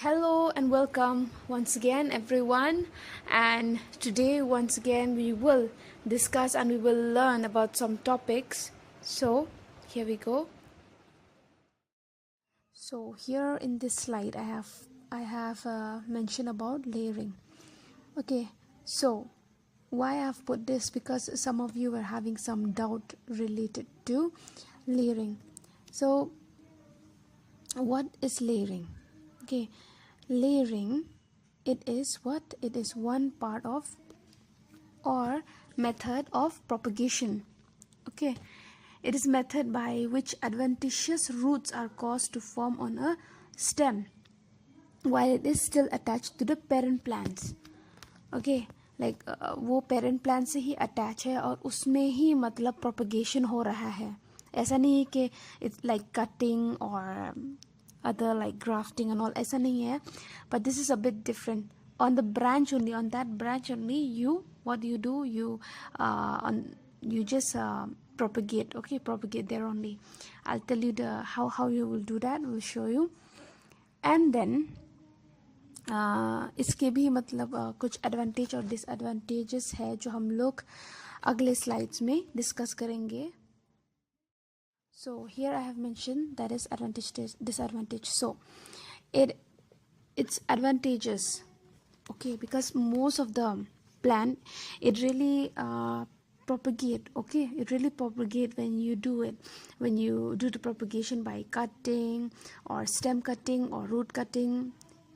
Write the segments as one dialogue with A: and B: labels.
A: Hello and welcome once again, everyone. And today, once again, we will discuss and we will learn about some topics. So, here we go. So, here in this slide, I have mentioned about layering. Okay, so why I have put this, because some of you were having some doubt related to layering. So, what is layering? Okay, layering, it is what? It is one part of or method of propagation. Okay, it is method by which adventitious roots are caused to form on a stem while it is still attached to the parent plants. Okay, like वो parent plant से ही attach है और उसमें ही मतलब propagation हो रहा है. ऐसा नहीं है कि it's like cutting or other like grafting and all, ऐसा नहीं है. But this is a bit different. On the branch only, on that branch only, you what you do, you just propagate. Okay, propagate there only. I'll tell you the how you will do that. We'll show you. And then इसके भी मतलब कुछ advantage और disadvantages है जो हम लोग अगले स्लाइड्स में डिस्कस करेंगे. So here I have mentioned that is advantage, disadvantage. So it's advantages. Okay, because most of the plant, it really propagate. Okay, it really propagate when you do it, when you do the propagation by cutting or stem cutting or root cutting,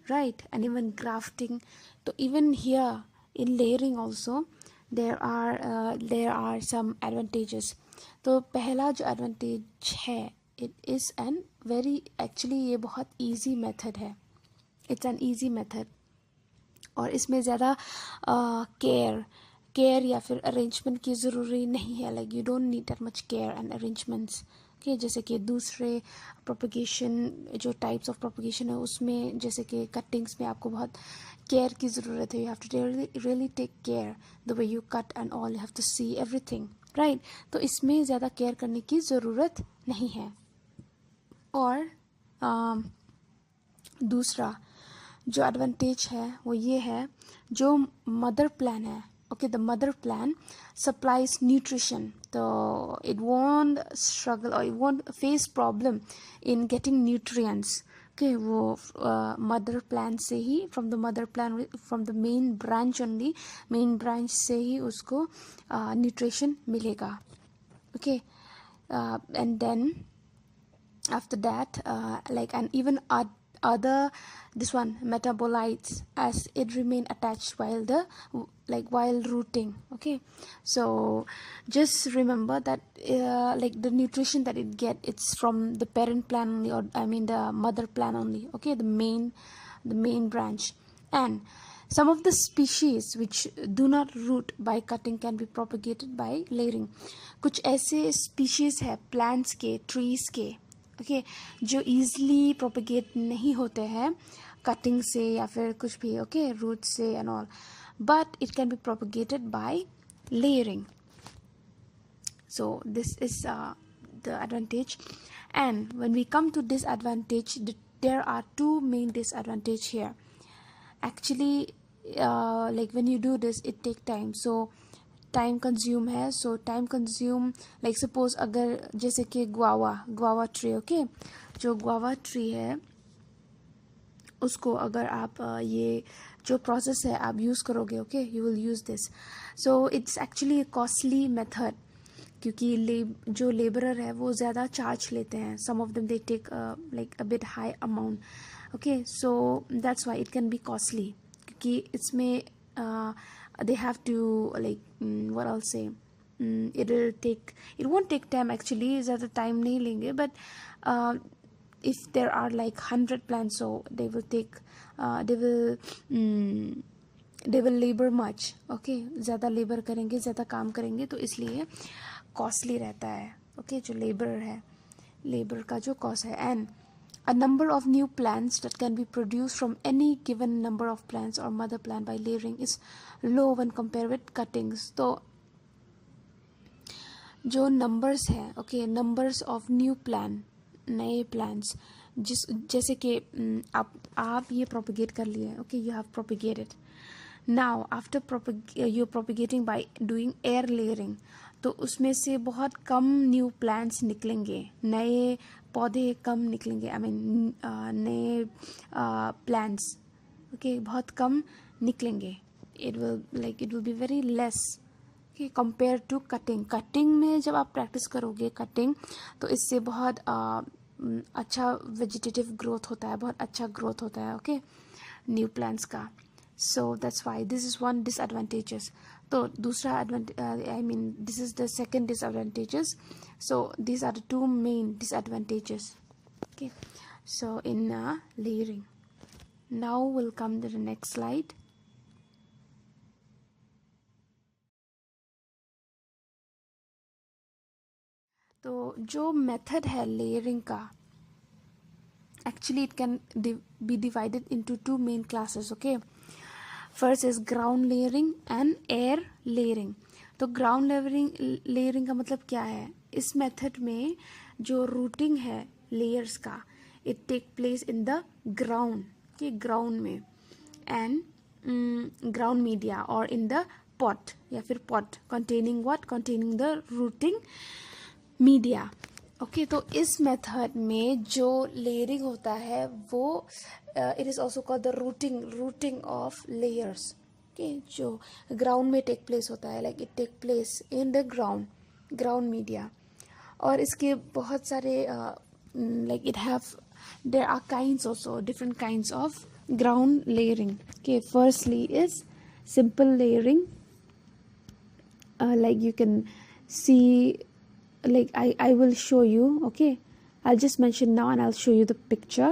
A: right? And even grafting. So even here in layering also there are some advantages. तो पहला जो advantage है, it is an very, actually ये बहुत easy method है. It's an easy method और इसमें ज़्यादा केयर या फिर अरेंजमेंट की ज़रूरी नहीं है. Like you don't need that much care and arrangements. Okay, जैसे कि दूसरे प्रोपगेशन, जो टाइप्स ऑफ प्रोपगेशन है उसमें, जैसे कि कटिंग्स में आपको बहुत केयर की ज़रूरत है. You have to really take care the way you cut and all, you have to see everything, right. तो इसमें ज़्यादा केयर करने की ज़रूरत नहीं है. और दूसरा जो एडवांटेज है वो ये है, जो मदर प्लान है, okay, the mother plant supplies nutrition, so it won't struggle और it won't face problem in getting nutrients. Okay, वो मदर प्लान से ही, from the mother plant, from the main branch only, main branch से ही उसको nutrition मिलेगा. Okay, and then after that like, and even other this one metabolites as it remain attached while the while rooting. Okay, so just remember that like the nutrition that it get, it's from the parent plant only, or I mean the mother plant only. Okay, the main branch. And some of the species which do not root by cutting can be propagated by layering. कुछ ऐसे species है plants के, trees के, okay, जो easily propagate नहीं होते हैं cutting से या फिर कुछ भी, ओके, रूट से and all, but it can be propagated by layering. So this is the advantage. And when we come to disadvantage, there are two main disadvantage here. Actually like when you do this, it take time, so time consume है. So time consume, like suppose अगर जैसे कि guava tree, okay, जो guava tree है उसको अगर आप ये जो प्रोसेस है आप यूज़ करोगे, okay, you will use this. So it's actually a costly method, क्योंकि जो लेबरर है वो ज़्यादा चार्ज लेते हैं. Some of them they take like a bit high amount. Okay, so that's why it can be costly, क्योंकि इसमें they have to like what I'll say, it won't take time actually, ज़्यादा time नहीं लेंगे, but if there are like 100 plants, so they will take they will labor much. okay, ज़्यादा labor करेंगे, ज़्यादा काम करेंगे, तो इसलिए costly रहता है. okay, जो labor है, labor का जो cost है. And a number of new plants that can be produced from any given number of plants or mother plant by layering is low when compared with cuttings. तो जो numbers है, okay, numbers of new plant, नए plants जैसे कि आप ये propagate कर लिए, okay, you have propagated. Now after you propagating by doing air layering, तो उसमें से बहुत कम न्यू प्लांट्स निकलेंगे, नए पौधे कम निकलेंगे, आई मीन नए प्लांट्स, ओके, बहुत कम निकलेंगे. It will be very less, okay, compare to cutting में जब आप प्रैक्टिस करोगे कटिंग, तो इससे बहुत अच्छा वेजिटेटिव ग्रोथ होता है, बहुत अच्छा ग्रोथ होता है, ओके, न्यू प्लांट्स का. So that's why this is one disadvantages. तो दूसरा I mean this is the second disadvantages. So these are the two main disadvantages, okay. So in layering, now we'll come to the next slide. तो जो method है layering का, actually it can B divided into two main classes, okay. First is ground layering and air layering. तो ground layering का मतलब क्या है? इस मेथड में जो रूटिंग है लेयर्स का, it take place in the ground, के ग्राउंड में, एंड ग्राउंड मीडिया और इन द पॉट या फिर pot containing what, containing the rooting media, okay. तो इस मेथड में जो लेयरिंग होता है वो it is also called the rooting of layers, okay, जो ग्राउंड में टेक प्लेस होता है, like it take place in the ground media. और इसके बहुत सारे like it have their are kinds also, different kinds of ground layering. Okay, firstly is simple layering, like you can see, like I will show you, okay, I'll just mention now and I'll show you the picture.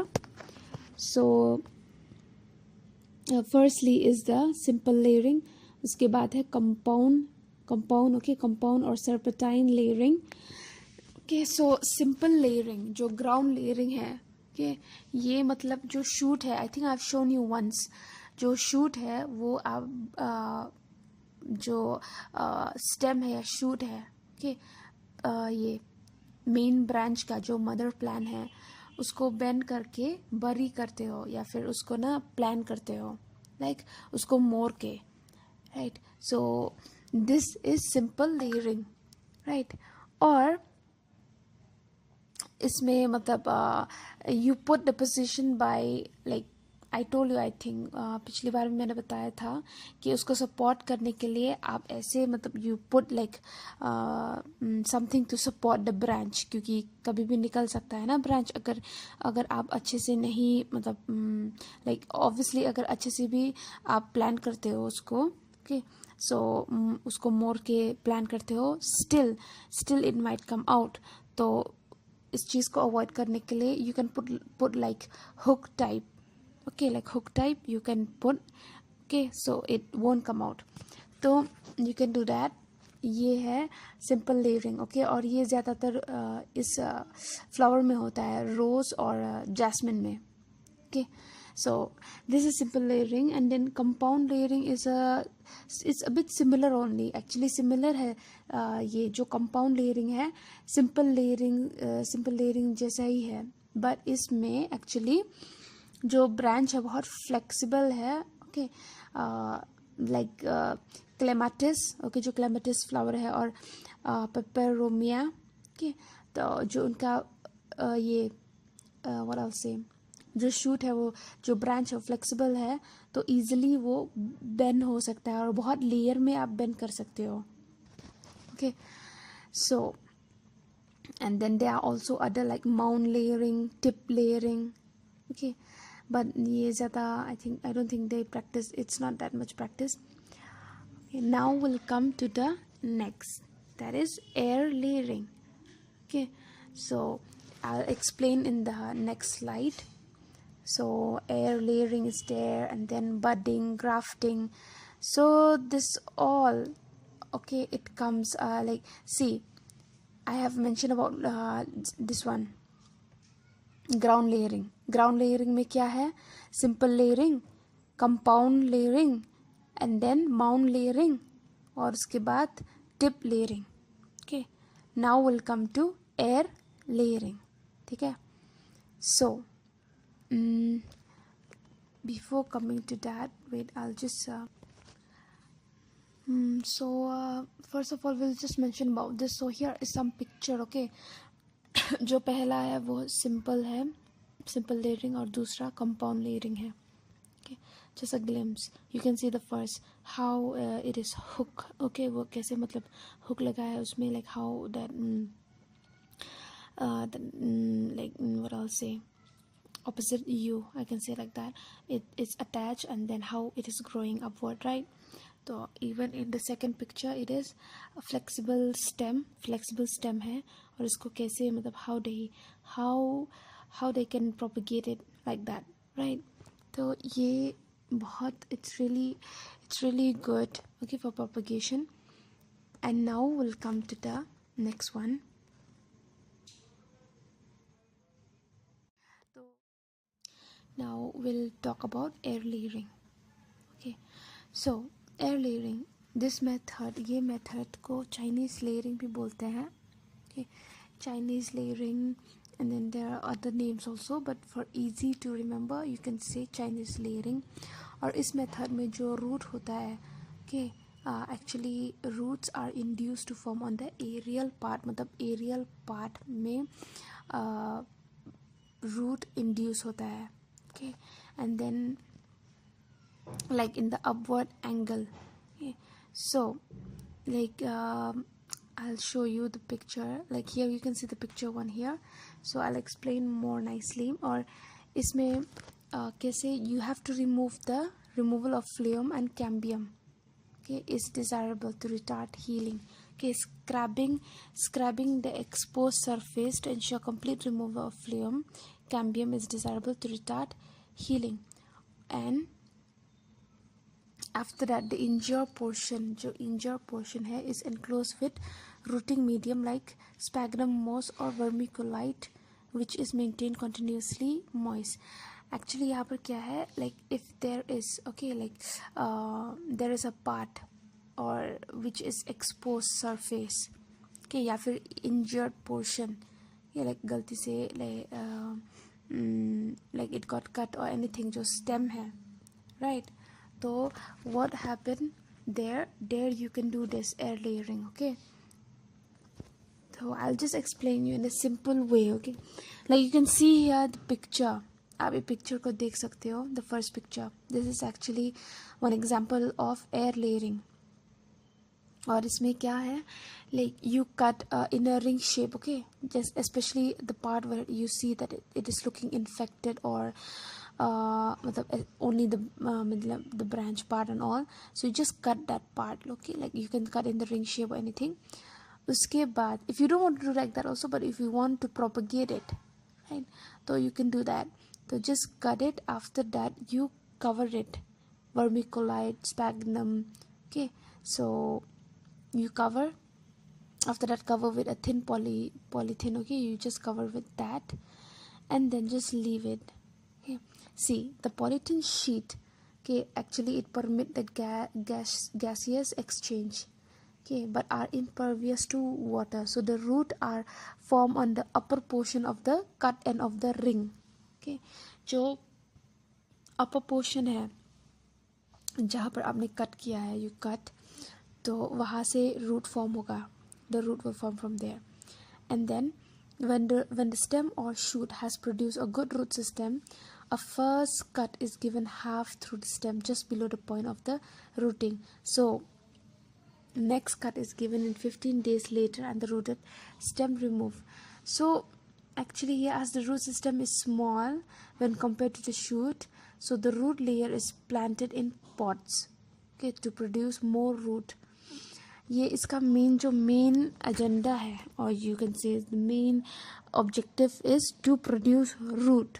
A: So firstly is the simple layering. उसके बाद है compound, okay, compound और serpentine layering. Okay, so simple layering जो ground layering है, okay, ये मतलब जो shoot है, I think I have shown you once, जो शूट है वो आप जो स्टेम है या शूट है, ओके, ये मेन ब्रांच का जो मदर प्लान है उसको बेंड करके बरी करते हो या फिर उसको ना प्लान करते हो, लाइक उसको मोड़ के, right. So this is simple layering, right. और इसमें मतलब you put the position by, like I told you, I think पिछली बार में मैंने बताया था कि उसको सपोर्ट करने के लिए आप ऐसे मतलब you put like something to support the branch, क्योंकि कभी भी निकल सकता है ना ब्रांच, अगर आप अच्छे से नहीं मतलब लाइक ऑब्वियसली अगर अच्छे से भी आप प्लान करते हो उसको, ओके, सो उसको मोड़ के प्लान करते हो, still it might come out. तो इस चीज़ को अवॉइड करने के लिए you can put like hook type, okay, like hook type you can put, okay, so it won't come out. तो यू कैन डू दैट. ये है सिंपल लेयरिंग, ओके. और ये ज़्यादातर इस फ्लावर में होता है, रोज़ और जैस्मिन में, okay. So this is simple layering, and then compound layering is it's a bit similar only, actually similar है. ये जो compound layering है simple layering जैसा ही है, but इसमें actually जो branch है बहुत flexible है, okay, like clematis, okay, जो clematis flower है और peperomia, okay. तो जो उनका ये what I'll say, जो शूट है वो जो ब्रांच है फ्लेक्सिबल है, तो इजीली वो बेंड हो सकता है और बहुत लेयर में आप बेंड कर सकते हो, okay. So and then they are also other like mount layering, tip layering, okay, but ये ज़्यादा I don't think they practice, it's not that much practice. Now will come to the next, that is air layering, okay. So I will explain in the next slide. So air layering is there, and then budding, grafting. So this all, okay, it comes like, see, I have mentioned about this one, ground layering. Ground layering में क्या है? Simple layering, compound layering, and then mound layering, और उसके बाद tip layering, okay. Now we'll come to air layering, ठीक है. So before coming to that, wait, I'll just first of all we'll just mention about this. So here is some picture, okay. जो पहला है वो simple है, simple layering, और दूसरा compound layering है. Okay, just a glimpse. You can see the first how it is hook. Okay, वो कैसे मतलब hook लगा है उसमें, like how that like what I'll say, opposite you, I can say like that, it is attached, and then how it is growing upward, right? So even in the second picture it is a flexible stem है, और इसको कैसे मतलब how they can propagate it like that, right? तो ये बहुत it's really good, okay, for propagation. And now we'll come to the next one. So now we'll talk about air layering. Okay, so air layering, this method, ये method को Chinese layering भी बोलते हैं. Okay, Chinese layering, and then there are other names also, but for easy to remember you can say Chinese layering. और इस method में जो root होता है, okay, actually roots are induced to form on the aerial part, मतलब aerial part में root induce होता है, okay, and then like in the upward angle. Okay, so like I'll show you the picture, like here you can see the picture one here, so I'll explain more nicely. और इसमें कैसे you have to remove the removal of phloem and cambium, okay, is desirable to retard healing. Okay, scrubbing the exposed surface to ensure complete removal of phloem cambium is desirable to retard healing. And after that the injured portion, जो injured portion है, is enclosed with rooting medium like sphagnum moss or vermiculite, which is maintained continuously moist. Actually यहाँ पर क्या है, like if there is, okay, like there is a part or which is exposed surface, okay, या फिर injured portion, yeah, like गलती से like it got cut or anything, जो stem है, right? So what happened there you can do this air layering, okay. So I'll just explain you in a simple way, okay. Like you can see here the picture, आप ये picture को देख सकते हो, the first picture. This is actually one example of air layering. और इसमें क्या है, like you cut in a ring shape, okay, just especially the part where you see that it is looking infected, or मतलब only the branch part and all, so you just cut that part, okay, like you can cut in the ring shape or anything. उसके बाद if you don't want to do like that also, but if you want to propagate it, right, so you can do that. So just cut it, after that you cover it, vermiculite, sphagnum, okay, so you cover, after that cover with a thin polythene, okay, you just cover with that and then just leave it. Okay, see the polythene sheet, okay, actually it permit the gaseous exchange, okay, but are impervious to water, so the root are formed on the upper portion of the cut end of the ring. Okay, जो upper portion है जहाँ पर आपने cut किया है, you cut, तो वहाँ से root form होगा, the root will form from there. And then when the stem or shoot has produced a good root system, a first cut is given half through the stem just below the point of the rooting. So next cut is given in 15 days later and the rooted stem removed. So actually here, as the root system is small when compared to the shoot, so the root layer is planted in pots, okay, to produce more root. ये इसका main agenda है, or you can say the main objective is to produce root.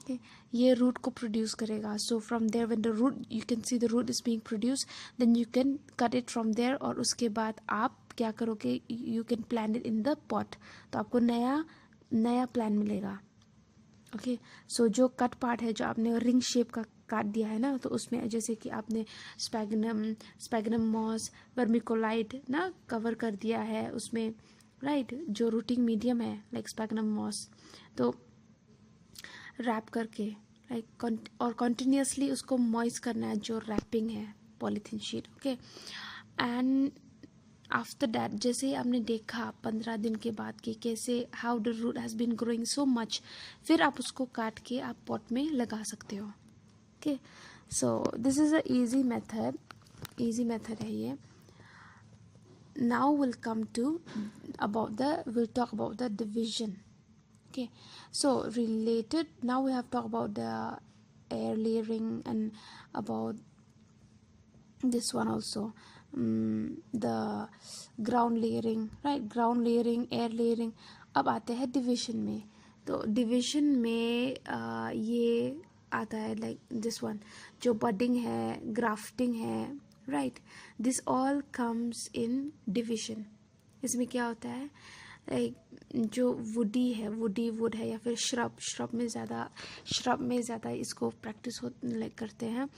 A: Okay, ये root को produce करेगा. So from there when the root, you can see the root is being produced, then you can cut it from there, और उसके बाद आप क्या करोगे, you can plant it in the pot, तो आपको नया plant मिलेगा. ओके, सो जो कट पार्ट है जो आपने रिंग शेप का काट दिया है ना, तो उसमें जैसे कि आपने स्पैगनम मॉस, वर्मिकोलाइट ना कवर कर दिया है उसमें, राइट, जो रूटिंग मीडियम है लाइक स्पैगनम मॉस, तो रैप करके लाइक और कंटिन्यूसली उसको मॉइस्ट करना है जो रैपिंग है polythene sheet. Okay and after that जैसे ही आपने देखा 15 दिन के बाद कि कैसे how the root has been growing so much, फिर आप उसको काट के आप पॉट में लगा सकते हो. Okay so this is a easy method है ये. Now we'll come to we'll talk about the division. Okay, so related, now we have talked about the air layering and about this one also, the ground layering, right? Ground layering, air layering. अब आते हैं division में. तो division में ये आता है like this one, जो budding है, grafting है, right? This all comes in division. इसमें क्या होता है लाइक जो वुडी है, वुडी वुड है या फिर श्रब में ज़्यादा इसको प्रैक्टिस हो लाइक करते हैं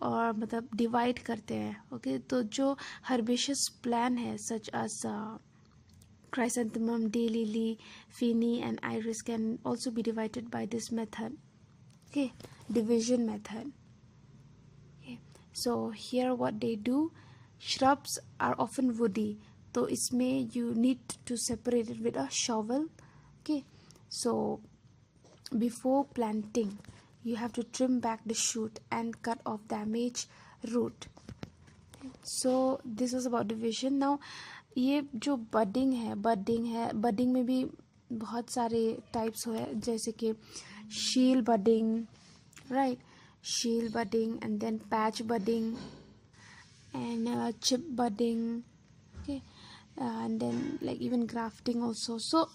A: और मतलब डिवाइड करते हैं. ओके तो जो हर्बेशियस प्लांट है such as chrysanthemum, daylily, finny and iris can also be divided by this method. Okay, division method. Okay, so here what they do, shrubs are often woody, तो इसमें you need to separate it with a shovel. Okay, so before planting you have to trim back the shoot and cut off damaged root. So this was about division. Now ये जो budding है budding में भी बहुत सारे types है जैसे कि shield budding, right, shield budding and then patch budding and chip budding. Okay, and then like even grafting also. So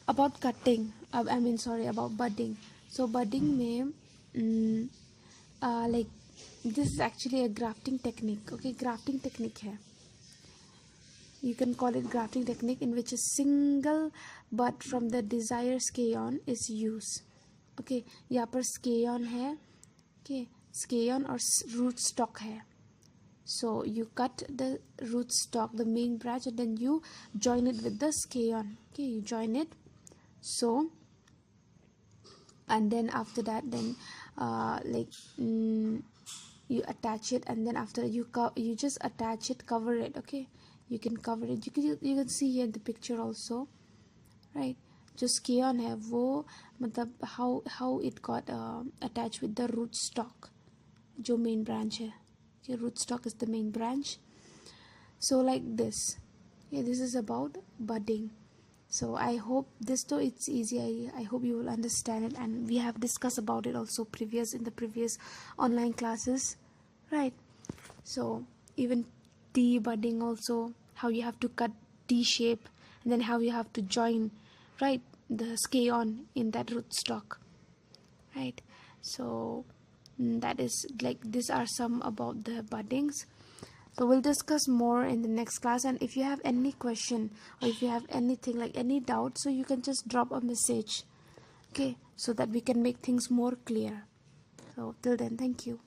A: about cutting, about budding. So budding में like this is actually a grafting technique. Okay, grafting technique है, you can call it grafting technique, in which a single bud from the desired scion is used. Okay, यहाँ पर scion है, okay, scion और root stock है. So you cut the root stock, the main branch, and then you join it with the scion. Okay, you join it. So and then after that, then you attach it, and then after you just attach it, cover it. Okay, you can cover it. You can see here in the picture also, right? जो scion है वो मतलब how it got attached with the root stock, जो main branch है. Okay, root stock is the main branch. So like this. Okay, this is about budding. So I hope this though it's easy. I hope you will understand it, and we have discussed about it also in the previous online classes, right? So even tea budding also, how you have to cut T shape, and then how you have to join, right, the scion in that rootstock, right? So that is like these are some about the buddings. So we'll discuss more in the next class, and if you have any question or if you have anything like any doubt, so you can just drop a message, okay, so that we can make things more clear. So till then, thank you.